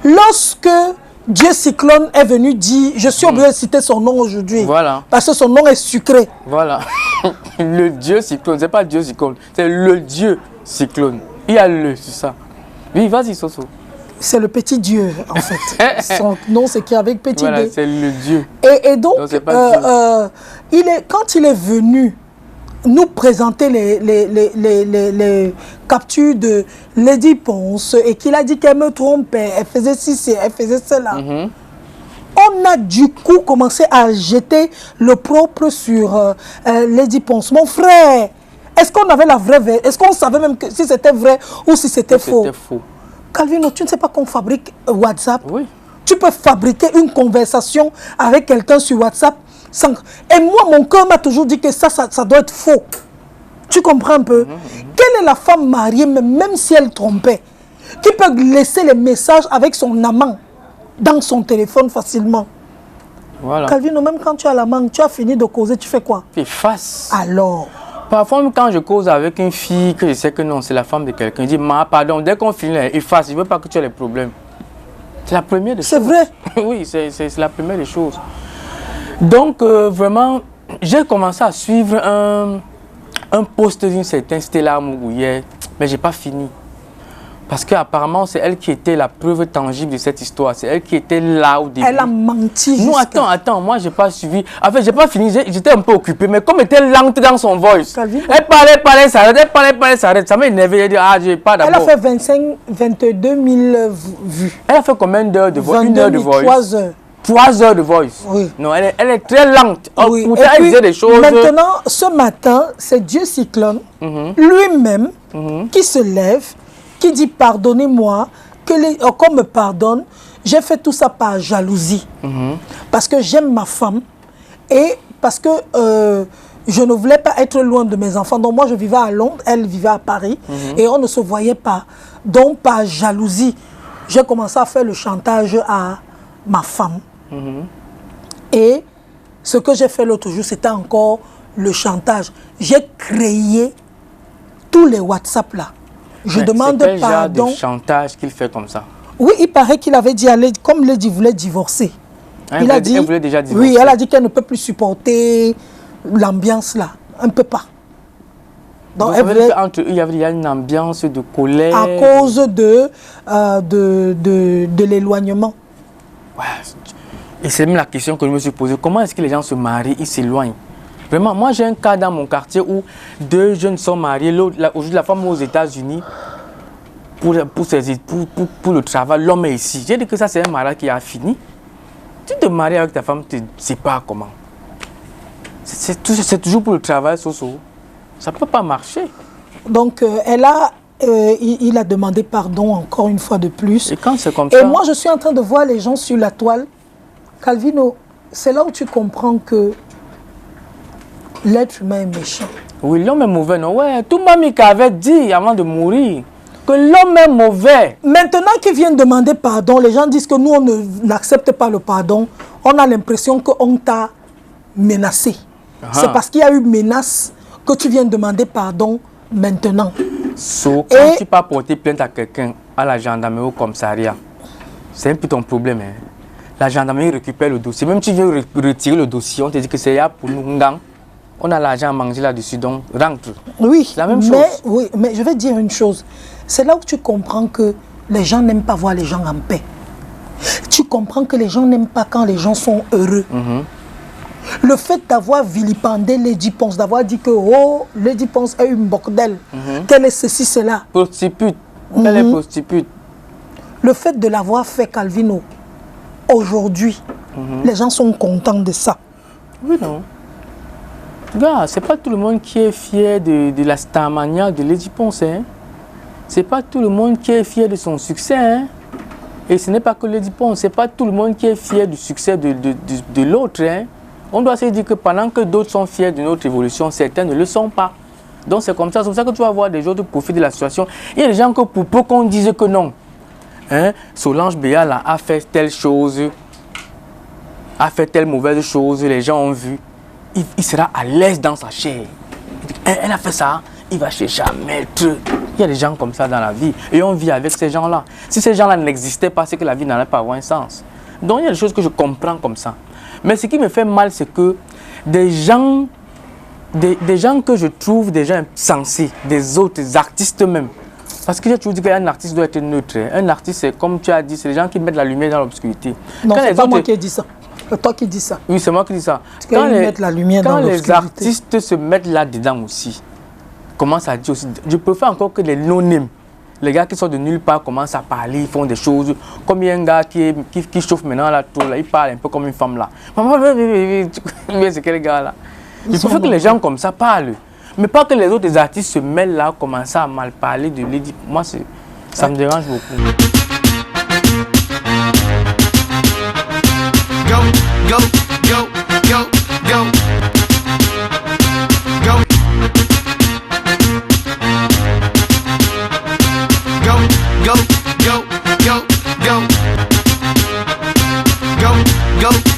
Lorsque Dieu Cyclone est venu dire, je suis obligé de citer son nom aujourd'hui. Voilà. Parce que son nom est sucré. Voilà. Le Dieu Cyclone, c'est pas Dieu Cyclone, c'est le Dieu Cyclone. Il y a le, c'est ça. Oui, vas-y, Soso. C'est le petit Dieu, en fait. Son nom, c'est qui avec petit Voilà, D. c'est le Dieu. Et donc, non, pas quand il est venu nous présenter les captures de Lady Ponce et qu'il a dit qu'elle me trompait, elle faisait ci, elle faisait cela. On a du coup commencé à jeter le propre sur Lady Ponce. Mon frère, est-ce qu'on avait la vraie... Est-ce qu'on savait même que si c'était vrai ou si c'était faux? C'était faux. Calvino, tu ne sais pas qu'on fabrique WhatsApp? Oui. Tu peux fabriquer une conversation avec quelqu'un sur WhatsApp sans... Et moi, mon cœur m'a toujours dit que ça doit être faux. Tu comprends un peu? Quelle est la femme mariée, même si elle trompait, qui peut laisser les messages avec son amant dans son téléphone facilement? Voilà. Calvino, même quand tu as l'amant, tu as fini de causer, tu fais quoi? Tu effaces. Alors? Parfois, même quand je cause avec une fille, que je sais que non, c'est la femme de quelqu'un, je dis, pardon, dès qu'on finit, efface, je ne veux pas que tu aies les problèmes. C'est la première des choses. C'est vrai? Oui, c'est la première des choses. Donc, vraiment, j'ai commencé à suivre un post d'une certaine Stella Mougouye, mais je n'ai pas fini. Parce qu'apparemment, c'est elle qui était la preuve tangible de cette histoire. C'est elle qui était là au début. Elle a menti. Non, attends, moi, je n'ai pas suivi. En fait, je n'ai pas fini, j'étais un peu occupé, mais comme elle était lente dans son voice, Calvino. elle parlait, s'arrête. Ça m'a énervé, j'ai dit, j'ai pas d'abord. Elle a fait 22 000 vues. Elle a fait combien d'heures de voice? 1 heure de voice. 3 heures. 3 heures de voice. Oui. Non, elle est très lente. Oui. Pourtant, elle disait des choses. Maintenant, ce matin, c'est Dieu Cyclone, lui-même, qui se lève, qui dit pardonnez-moi, qu'on me pardonne. J'ai fait tout ça par jalousie. Parce que j'aime ma femme et parce que je ne voulais pas être loin de mes enfants. Donc moi, je vivais à Londres, elle vivait à Paris et on ne se voyait pas. Donc par jalousie, j'ai commencé à faire le chantage à ma femme. Et ce que j'ai fait l'autre jour, c'était encore le chantage. J'ai créé tous les WhatsApp là. Je demande quel pardon. Genre de chantage qu'il fait comme ça? Oui, il paraît qu'il avait dit, comme Lady voulait divorcer. Elle voulait déjà divorcer. Oui, elle a dit qu'elle ne peut plus supporter l'ambiance là. Elle ne peut pas. Donc, elle voulait... Entre eux, il y a une ambiance de colère. À cause de l'éloignement. Ouais. Et c'est même la question que je me suis posée. Comment est-ce que les gens se marient, ils s'éloignent? Vraiment, moi j'ai un cas dans mon quartier où 2 jeunes sont mariés. Aujourd'hui, la femme est aux États-Unis pour le travail. L'homme est ici. J'ai dit que ça, c'est un mariage qui a fini. Tu te maries avec ta femme, tu ne sais pas comment. C'est toujours pour le travail, Soso. Ça ne peut pas marcher. Donc, il a demandé pardon encore une fois de plus. Et quand c'est comme ça... Et moi, je suis en train de voir les gens sur la toile. Calvino, c'est là où tu comprends que l'être humain est méchant. Oui, l'homme est mauvais, non? Ouais, tout Mamika avait dit avant de mourir que l'homme est mauvais. Maintenant qu'ils viennent demander pardon, les gens disent que nous, on n'accepte pas le pardon. On a l'impression qu'on t'a menacé. C'est parce qu'il y a eu menace que tu viens demander pardon maintenant. Quand tu peux porter plainte à quelqu'un, à la gendarmerie ou au commissariat, c'est un peu ton problème. Hein. La gendarmerie récupère le dossier. Même si tu veux retirer le dossier, on te dit que c'est là pour nous. On a l'argent à manger là-dessus, donc rentre. Oui, la même chose. Oui, mais je vais dire une chose. C'est là où tu comprends que les gens n'aiment pas voir les gens en paix. Tu comprends que les gens n'aiment pas quand les gens sont heureux. Le fait d'avoir vilipendé Lady Ponce, d'avoir dit que Lady Ponce est une bordel, qu'elle est ceci, cela. Prostitute. Elle est prostitute. Le fait de l'avoir fait, Calvino, aujourd'hui, les gens sont contents de ça. Oui, non. Gars, c'est pas tout le monde qui est fier de la starmania de Lady Ponce. Hein? C'est pas tout le monde qui est fier de son succès. Hein? Et ce n'est pas que Lady Ponce, c'est pas tout le monde qui est fier du succès de l'autre. Hein? On doit se dire que pendant que d'autres sont fiers de notre évolution, certains ne le sont pas. Donc c'est comme ça, c'est pour ça que tu vas voir des gens qui profitent de la situation. Il y a des gens que pour peu qu'on dise que non, hein, Solange Béal a fait telle chose, a fait telle mauvaise chose, les gens ont vu. Il sera à l'aise dans sa chair. Elle a fait ça, il va chercher à mettre Il y a des gens comme ça dans la vie et on vit avec ces gens-là. Si ces gens-là n'existaient pas, c'est que la vie n'allait pas avoir un sens. Donc il y a des choses que je comprends comme ça. Mais ce qui me fait mal, c'est que des gens que je trouve des gens sensés, des autres, des artistes même. Parce que j'ai toujours dit qu'un artiste doit être neutre. Un artiste, c'est comme tu as dit, c'est les gens qui mettent la lumière dans l'obscurité. Non, c'est pas moi qui ai dit ça. C'est toi qui dis ça. Oui, c'est moi qui dis ça. Quand les artistes se mettent là-dedans aussi, commencent à dire aussi, je préfère encore que les non-names, les gars qui sont de nulle part commencent à parler, ils font des choses. Comme il y a un gars qui chauffe maintenant la tour, là, il parle un peu comme une femme là. C'est quel gars là? Il faut que les gens comme ça parlent. Mais pas que les autres artistes se mêlent là, commencent à mal parler de Lady. Moi, ça me dérange beaucoup. Go, go, go, go, go. Go. Go, go, go, go, go. Go, go.